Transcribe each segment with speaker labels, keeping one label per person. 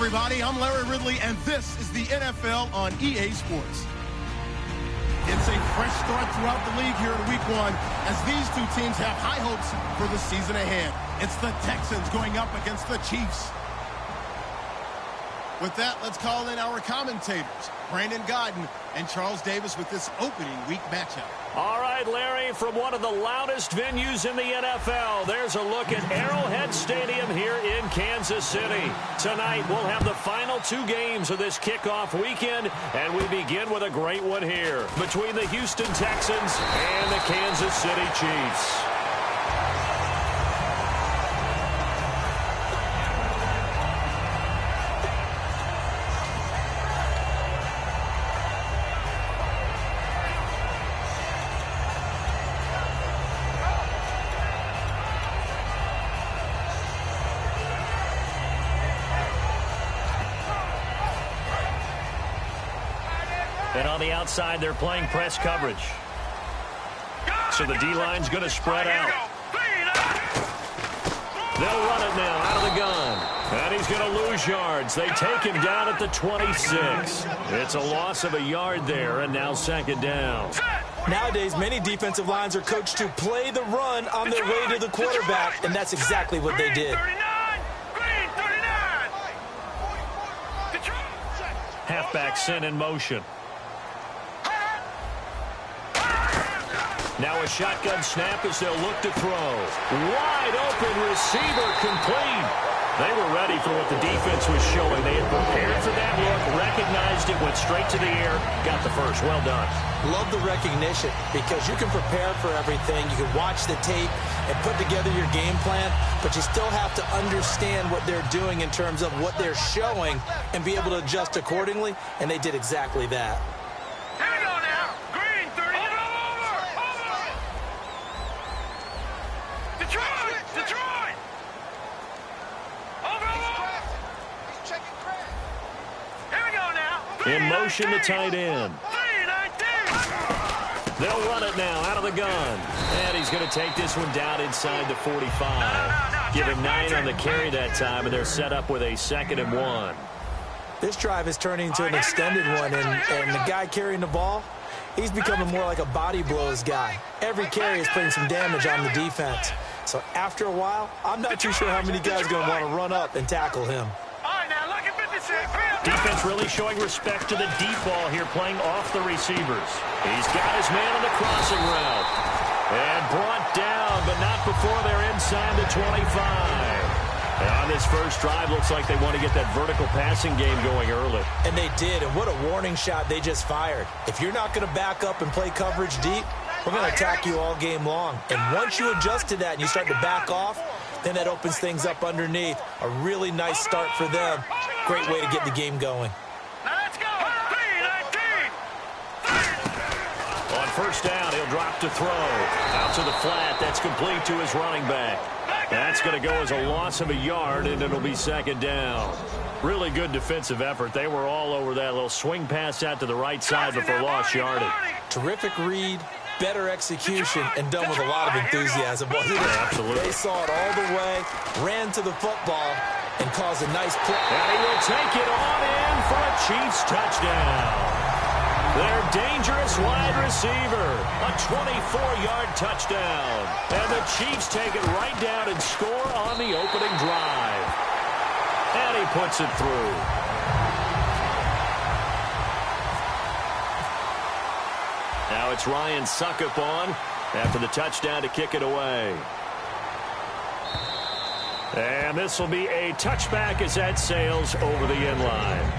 Speaker 1: everybody. I'm Larry Ridley, and this is the NFL on EA Sports. It's a fresh start throughout the league here in Week 1 as these two teams have high hopes for the season ahead. It's the Texans going up against the Chiefs. With that, let's call in our commentators, Brandon Godden and Charles Davis, with this opening week matchup.
Speaker 2: All right, Larry, from one of the loudest venues in the NFL, there's a look at Arrowhead Stadium here in Kansas City. Tonight, we'll have the final 2 games of this kickoff weekend, and we begin with a great one here between the Houston Texans and the Kansas City Chiefs. And on the outside, they're playing press coverage. So the D-line's going to spread out. They'll run it now out of the gun. And he's going to lose yards. They take him down at the 26. It's a loss of a yard there, and now second down.
Speaker 3: Nowadays, many defensive lines are coached to play the run on their way to the quarterback, and that's exactly what they did.
Speaker 2: Halfback sent in motion. Now a shotgun snap as they'll look to throw. Wide open receiver complete. They were ready for what the defense was showing. They had prepared for that look, recognized it, went straight to the air, got the first. Well done.
Speaker 3: Love the recognition because you can prepare for everything. You can watch the tape and put together your game plan, but you still have to understand what they're doing in terms of what they're showing and be able to adjust accordingly, and they did exactly that.
Speaker 2: In motion, the tight end. They'll run it now out of the gun. And he's going to take this one down inside the 45. Give him 9 on the carry that time, and they're set up with a 2nd and 1.
Speaker 3: This drive is turning into an extended one, and the guy carrying the ball, he's becoming more like a body blows guy. Every carry is putting some damage on the defense. So after a while, I'm not too sure how many guys are going to want to run up and tackle him.
Speaker 2: Defense really showing respect to the deep ball here, playing off the receivers. He's got his man on the crossing route. And brought down, but not before they're inside the 25. And on this first drive, looks like they want to get that vertical passing game going early.
Speaker 3: And they did, and what a warning shot they just fired. If you're not going to back up and play coverage deep, we're going to attack you all game long. And once you adjust to that and you start to back off, then that opens things up underneath. A really nice start for them. Great way to get the game going.
Speaker 4: Let's go.
Speaker 2: On first down, he'll drop to throw. Out to the flat. That's complete to his running back. That's going to go as a loss of a yard, and it'll be 2nd down. Really good defensive effort. They were all over that little swing pass out to the right side before lost yardage.
Speaker 3: Terrific read, better execution, and done with a lot of enthusiasm, wasn't it?
Speaker 2: Yeah, absolutely.
Speaker 3: They saw it all the way, ran to the football, and caused a nice play.
Speaker 2: And he will take it on in for a Chiefs touchdown. Their dangerous wide receiver, a 24-yard touchdown. And the Chiefs take it right down and score on the opening drive. And he puts it through. Now it's Ryan Suckup on after the touchdown to kick it away. And this will be a touchback as that sails over the end line.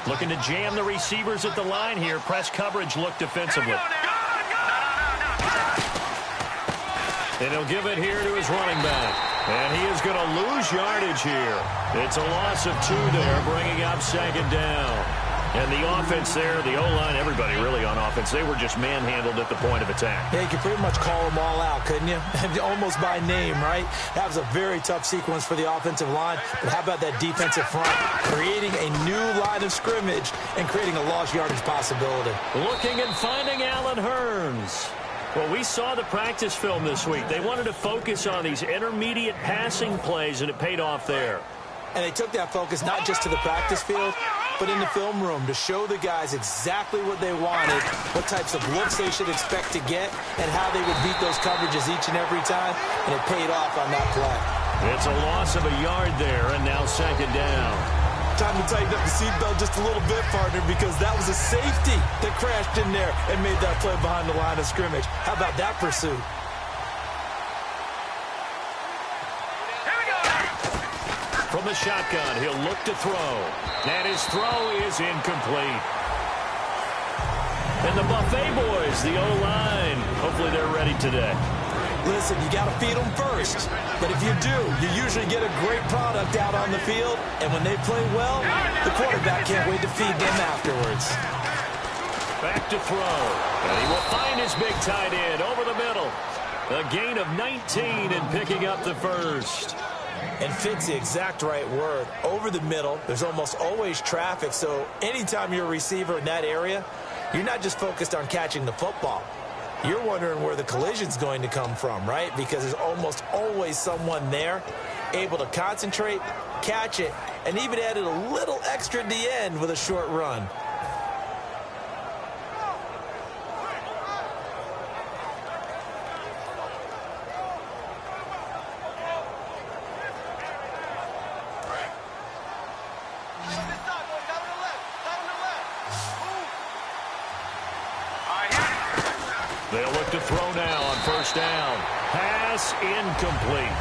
Speaker 2: Looking to jam the receivers at the line here. Press coverage look defensively. And he'll give it here to his running back. And he is going to lose yardage here. It's a loss of 2 there, bringing up 2nd down. And the offense there, the O-line, everybody really on offense, they were just manhandled at the point of attack.
Speaker 3: Yeah, you could pretty much call them all out, couldn't you? Almost by name, right? That was a very tough sequence for the offensive line. But how about that defensive front? Creating a new line of scrimmage and creating a lost yardage possibility.
Speaker 2: Looking and finding Allen Hurns. Well, we saw the practice film this week. They wanted to focus on these intermediate passing plays, and it paid off there.
Speaker 3: And they took that focus not just to the practice field, but in the film room to show the guys exactly what they wanted, what types of looks they should expect to get, and how they would beat those coverages each and every time, and it paid off on that play.
Speaker 2: It's a loss of a yard there, and now second down.
Speaker 3: Time to tighten up the seatbelt just a little bit, partner, because that was a safety that crashed in there and made that play behind the line of scrimmage. How about that pursuit?
Speaker 2: From the shotgun, he'll look to throw. And his throw is incomplete. And the Buffet boys, the O-line, hopefully they're ready today.
Speaker 3: Listen, you got to feed them first. But if you do, you usually get a great product out on the field. And when they play well, the quarterback can't wait to feed them afterwards.
Speaker 2: Back to throw. And he will find his big tight end over the middle. A gain of 19 and picking up the first.
Speaker 3: And fit's the exact right word. Over the middle, there's almost always traffic. So anytime you're a receiver in that area, you're not just focused on catching the football. You're wondering where the collision's going to come from, right? Because there's almost always someone there able to concentrate, catch it, and even added a little extra at the end with a short run.
Speaker 2: They'll look to throw now on first down. Pass incomplete.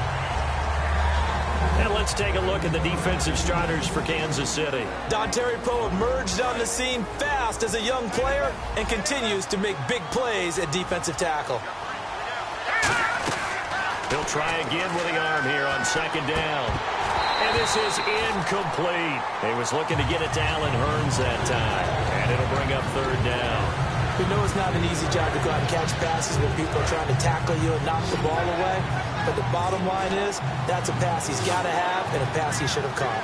Speaker 2: And let's take a look at the defensive starters for Kansas City.
Speaker 3: Dontari Poe emerged on the scene fast as a young player and continues to make big plays at defensive tackle.
Speaker 2: He'll try again with the arm here on second down. And this is incomplete. He was looking to get it to Allen Hurns that time. And it'll bring up third down.
Speaker 3: We know it's not an easy job to go out and catch passes when people are trying to tackle you and knock the ball away. But the bottom line is, that's a pass he's got to have and a pass he should have caught.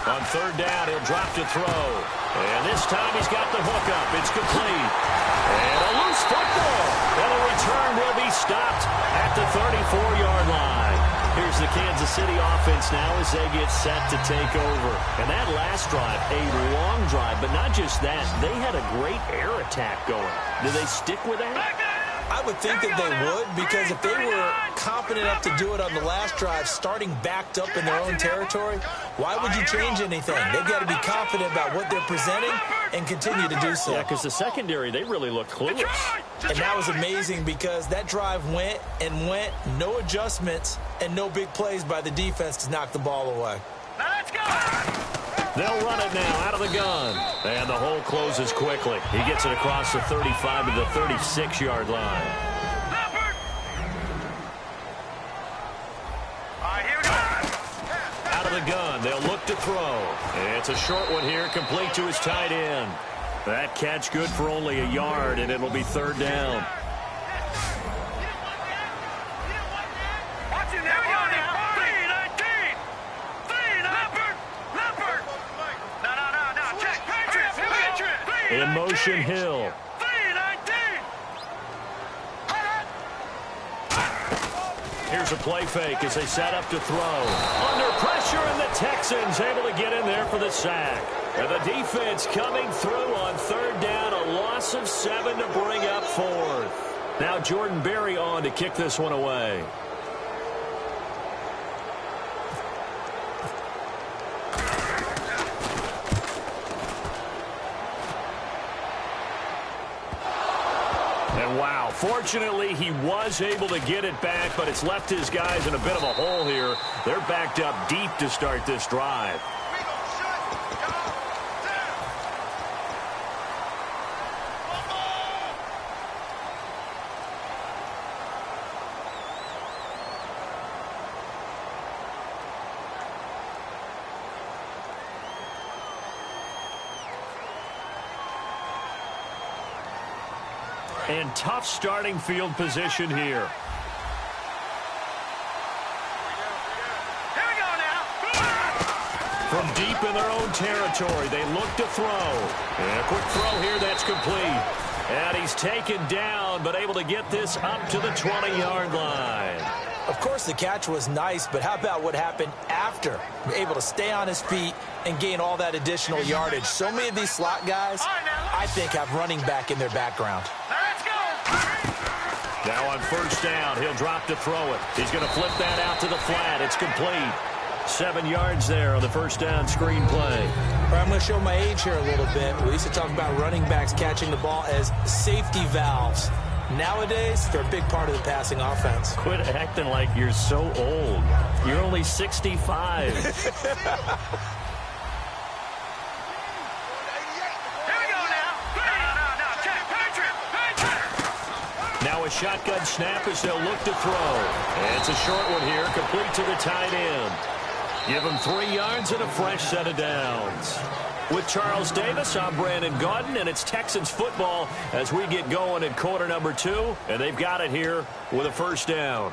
Speaker 2: On third down, he'll drop to throw. And this time he's got the hook up. It's complete. And a loose football. And the return will be stopped at the 34-yard line. Here's the Kansas City offense now as they get set to take over. And that last drive, a long drive, but not just that. They had a great air attack going. Do they stick with that?
Speaker 3: I would think that they would, because if they were confident enough to do it on the last drive, starting backed up in their own territory, why would you change anything? They've got to be confident about what they're presenting and continue to do so.
Speaker 2: Yeah, because the secondary, they really looked clueless.
Speaker 3: And that was amazing because that drive went and went, no adjustments, and no big plays by the defense to knock the ball away.
Speaker 4: Now let's go!
Speaker 2: They'll run it now out of the gun. And the hole closes quickly. He gets it across the 35 to the 36-yard line. Out of the gun, they'll look to throw. It's a short one here, complete to his tight end. That catch good for only a yard, and it'll be third down. In motion, Hill. Here's a play fake as they set up to throw. Under pressure, and the Texans able to get in there for the sack. And the defense coming through on third down. A loss of 7 to bring up fourth. Now Jordan Berry on to kick this one away. And wow, fortunately he was able to get it back, but it's left his guys in a bit of a hole here. They're backed up deep to start this drive. And tough starting field position here. From deep in their own territory, they look to throw. And a quick throw here, that's complete. And he's taken down, but able to get this up to the 20-yard line.
Speaker 3: Of course, the catch was nice, but how about what happened after? Able to stay on his feet and gain all that additional yardage. So many of these slot guys, I think, have running back in their background.
Speaker 2: Now on first down, he'll drop to throw it. He's going to flip that out to the flat. It's complete. 7 yards there on the first down screen play.
Speaker 3: All right, I'm going to show my age here a little bit. We used to talk about running backs catching the ball as safety valves. Nowadays, they're a big part of the passing offense.
Speaker 2: Quit acting like you're so old. You're only 65. Now a shotgun snap as they'll look to throw. And it's a short one here, complete to the tight end. Give him 3 yards and a fresh set of downs. With Charles Davis, I'm Brandon Gaudin, and it's Texans football as we get going in quarter number 2. And they've got it here with a first down.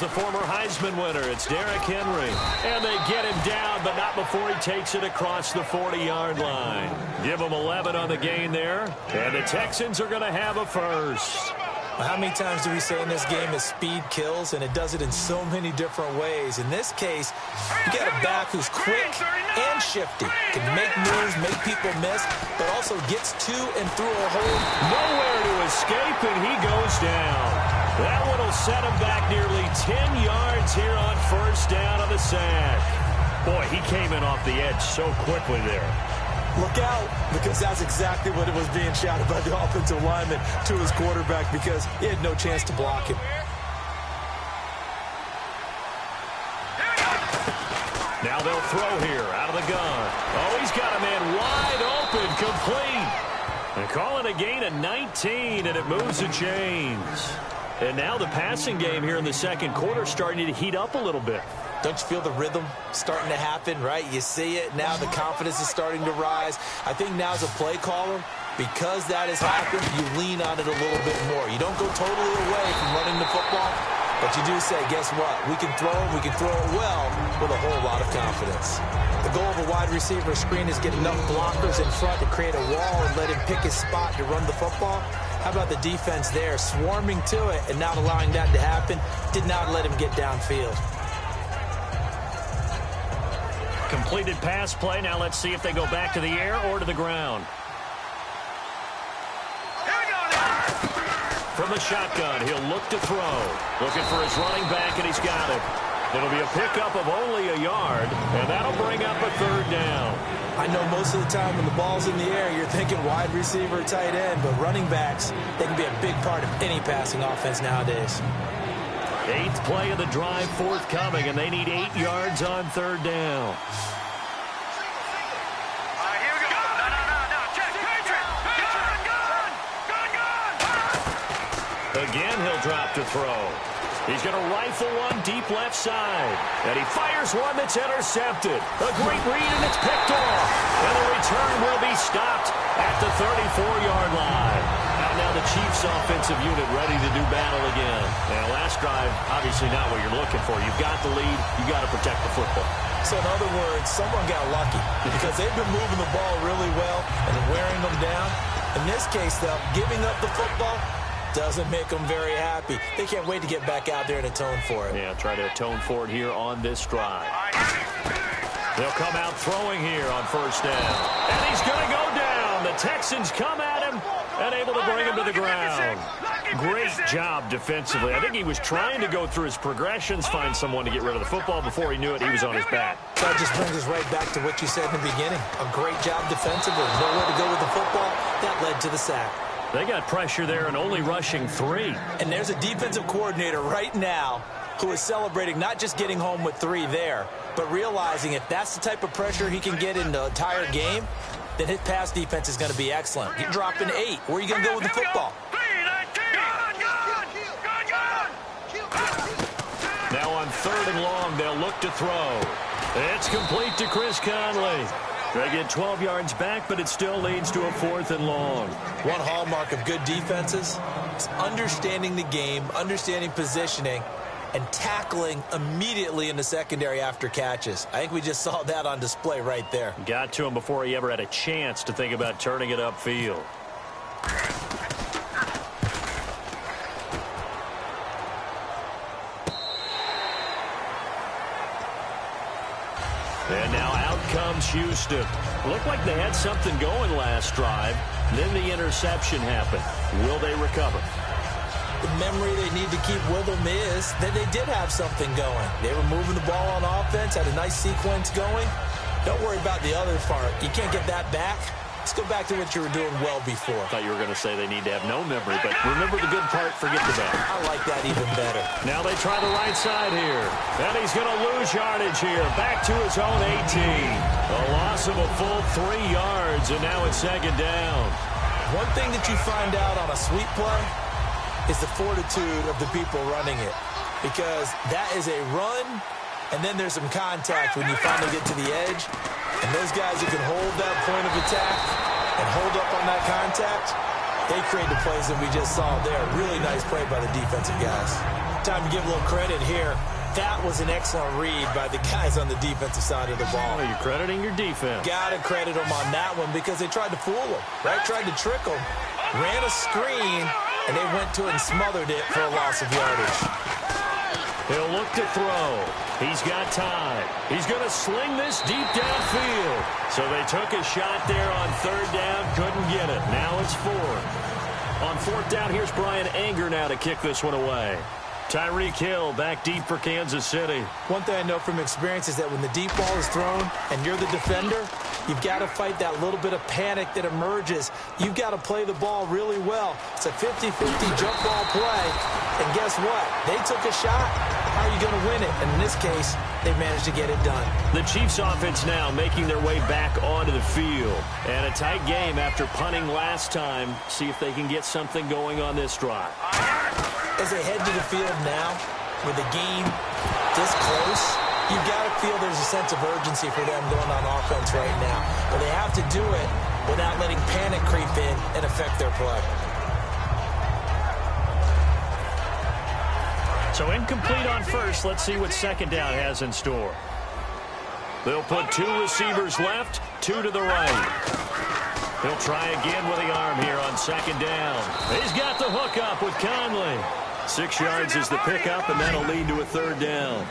Speaker 2: The former Heisman winner, it's Derrick Henry. And they get him down, but not before he takes it across the 40-yard line. Give him 11 on the gain there. And the Texans are going to have a first.
Speaker 3: How many times do we say in this game that speed kills, and it does it in so many different ways? In this case, you got a back who's quick and shifty, can make moves, make people miss, but also gets to and through a hole.
Speaker 2: Nowhere to escape, and he goes down. That one will set him back nearly 10 yards here on first down on the sack. Boy, he came in off the edge so quickly there.
Speaker 3: Look out, because that's exactly what it was being shouted by the offensive lineman to his quarterback, because he had no chance to block him.
Speaker 2: Now they'll throw here out of the gun. Oh, he's got a man wide open, complete. And calling a gain of 19, and it moves the chains. And now the passing game here in the second quarter starting to heat up a little bit.
Speaker 3: Don't you feel the rhythm starting to happen, right? You see it now. The confidence is starting to rise. I think now as a play caller, because that has happened, you lean on it a little bit more. You don't go totally away from running the football, but you do say, guess what? We can throw it. We can throw it well with a whole lot of confidence. The goal of a wide receiver screen is get enough blockers in front to create a wall and let him pick his spot to run the football. How about the defense there, swarming to it and not allowing that to happen? Did not let him get downfield.
Speaker 2: Completed pass play. Now let's see if they go back to the air or to the ground. From the shotgun, he'll look to throw. Looking for his running back, and he's got it. It'll be a pickup of only a yard, and that'll bring up a third down.
Speaker 3: I know most of the time when the ball's in the air, you're thinking wide receiver, tight end, but running backs, they can be a big part of any passing offense nowadays.
Speaker 2: 8th play of the drive forthcoming, and they need 8 yards on third down.
Speaker 4: Here we go. No. Check. Gun.
Speaker 2: Again, he'll drop to throw. He's going to rifle one deep left side. And he fires one that's intercepted. A great read, and it's picked off. And the return will be stopped at the 34-yard line. Now the Chiefs' offensive unit ready to do battle again. And last drive, obviously not what you're looking for. You've got the lead. You've got to protect the football.
Speaker 3: So in other words, someone got lucky because they've been moving the ball really well and wearing them down. In this case, though, giving up the football doesn't make them very happy. They can't wait to get back out there and atone for it.
Speaker 2: Yeah, try to atone for it here on this drive. They'll come out throwing here on first down. And he's going to go down. The Texans come at him and able to bring him to the ground. Great job defensively. I think he was trying to go through his progressions, find someone to get rid of the football. Before he knew it, he was on his back.
Speaker 3: That just brings us right back to what you said in the beginning. A great job defensively. Nowhere to go with the football. That led to the sack.
Speaker 2: They got pressure there and only rushing 3.
Speaker 3: And there's a defensive coordinator right now who is celebrating not just getting home with 3 there, but realizing if that's the type of pressure he can get in the entire game, then his pass defense is going to be excellent. You're dropping 8. Where are you going to go with the football?
Speaker 2: Now on 3rd and long, they'll look to throw. It's complete to Chris Conley. They get 12 yards back, but it still leads to a 4th and long.
Speaker 3: One hallmark of good defenses is understanding the game, understanding positioning, and tackling immediately in the secondary after catches. I think we just saw that on display right there.
Speaker 2: Got to him before he ever had a chance to think about turning it upfield. And now out comes Houston. Looked like they had something going last drive. Then the interception happened. Will they recover?
Speaker 3: The memory they need to keep with them is that they did have something going. They were moving the ball on offense, had a nice sequence going. Don't worry about the other part. You can't get that back. Let's go back to what you were doing well before.
Speaker 2: I thought you were going to say they need to have no memory, but remember the good part, forget the bad.
Speaker 3: I like that even better.
Speaker 2: Now they try the right side here. And he's going to lose yardage here. Back to his own 18. A loss of a full 3 yards, and now it's 2nd down.
Speaker 3: One thing that you find out on a sweep play is the fortitude of the people running it. Because that is a run, and then there's some contact when you finally get to the edge. And those guys who can hold that point of attack and hold up on that contact, they create the plays that we just saw there. Really nice play by the defensive guys. Time to give a little credit here. That was an excellent read by the guys on the defensive side of the ball.
Speaker 2: Oh, you're crediting your defense.
Speaker 3: Got to credit them on that one because they tried to fool them, right? Tried to trick them. Ran a screen, and they went to it and smothered it for a loss of yardage.
Speaker 2: He'll look to throw. He's got time. He's going to sling this deep downfield. So they took a shot there on 3rd down. Couldn't get it. Now it's 4th. On 4th down, here's Brian Anger now to kick this one away. Tyreek Hill back deep for Kansas City.
Speaker 3: One thing I know from experience is that when the deep ball is thrown and you're the defender, you've got to fight that little bit of panic that emerges. You've got to play the ball really well. It's a 50-50 jump ball play. And guess what? They took a shot. How are you going to win it? And in this case, they managed to get it done.
Speaker 2: The Chiefs offense now making their way back onto the field. And a tight game after punting last time. See if they can get something going on this drive.
Speaker 3: As they head to the field now, with the game this close, you've got to feel there's a sense of urgency for them going on offense right now. But they have to do it without letting panic creep in and affect their play.
Speaker 2: So incomplete on first. Let's see what 2nd down has in store. They'll put 2 receivers left, 2 to the right. He'll try again with the arm here on 2nd down. He's got the hook up with Conley. 6 yards is the pickup, and that'll lead to a 3rd down.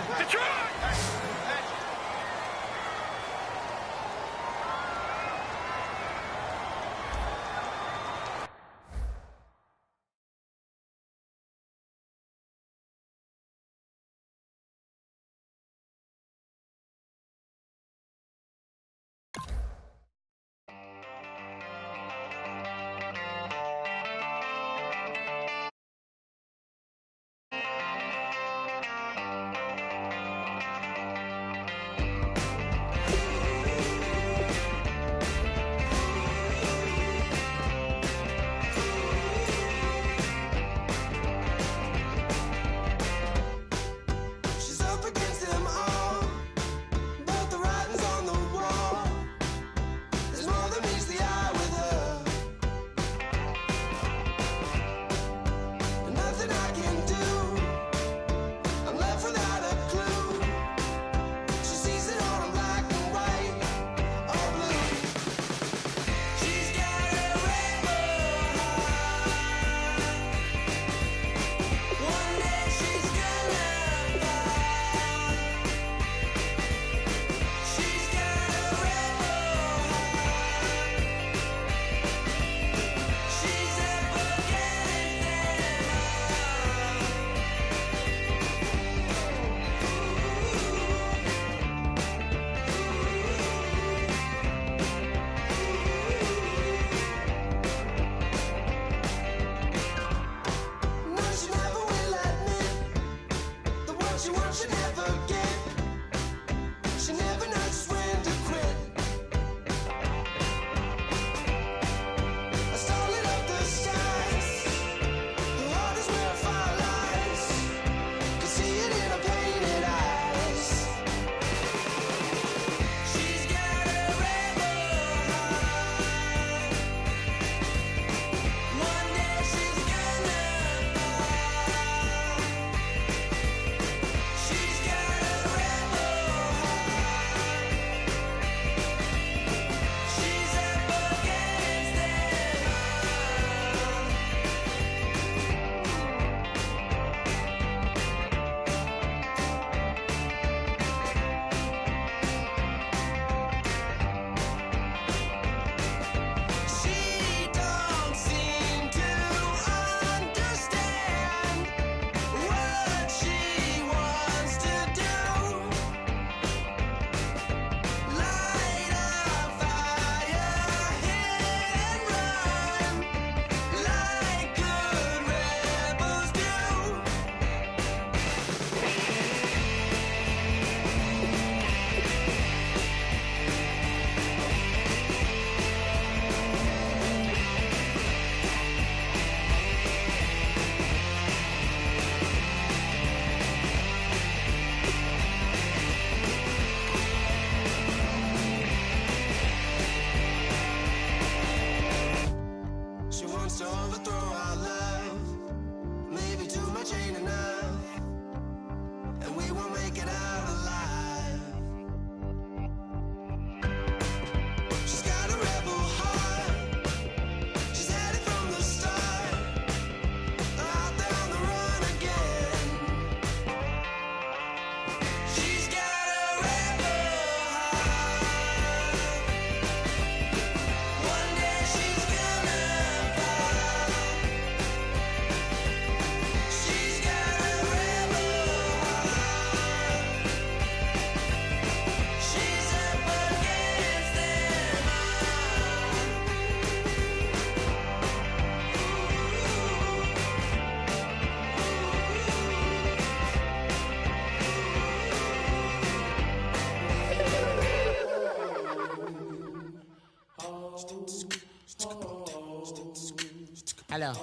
Speaker 5: Hello,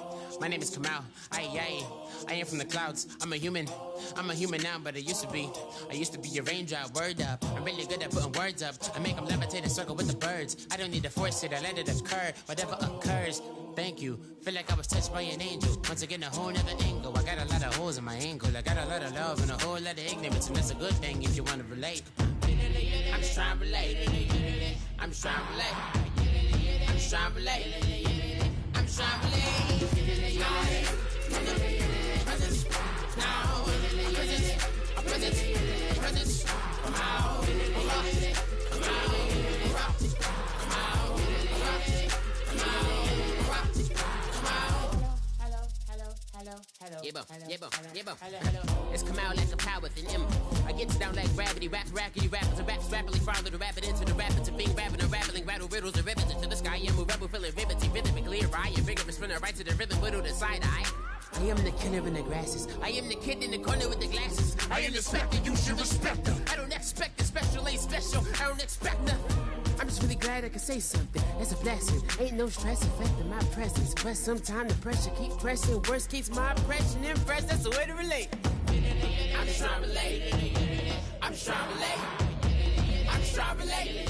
Speaker 5: my name is Kamal. I am from the clouds. I'm a human now, but I used to be a raindrop. Word up, I'm really good at putting words up. I make them levitate and circle with the birds. I don't need to force it, I let it occur. Whatever occurs, thank you. Feel like I was touched by an angel. Once again, a whole nother angle. I got a lot of holes in my angle. I got a lot of love and a whole lot of ignorance, and that's a good thing if you want to relate. I'm just trying to relate. I'm just trying to relate. I'm just trying to relate. I'm just trying to relate. Presence now. Presence. Come out. Hello. It's come out like a power with an M. I get down like gravity, rappers and raps rapidly follow the rapid into the rapid to being rapping and rattling, rattle riddles and ribbons into the sky. I'm a rebel feeling rhythmically right and vigorous, spinning right to the rhythm, widow to side eye. I am the killer in the grasses. I am the kid in the corner with the glasses. I am the specter, you should respect them. I don't expect a special, ain't special. I don't expect nothing. I'm just really glad I can say something. That's a blessing. Ain't no stress affecting my presence. But sometimes the pressure keeps pressing. Worst keeps my impression impressed. That's the way to relate. I'm just trying to relate. I'm just trying to relate. I'm just trying to relate.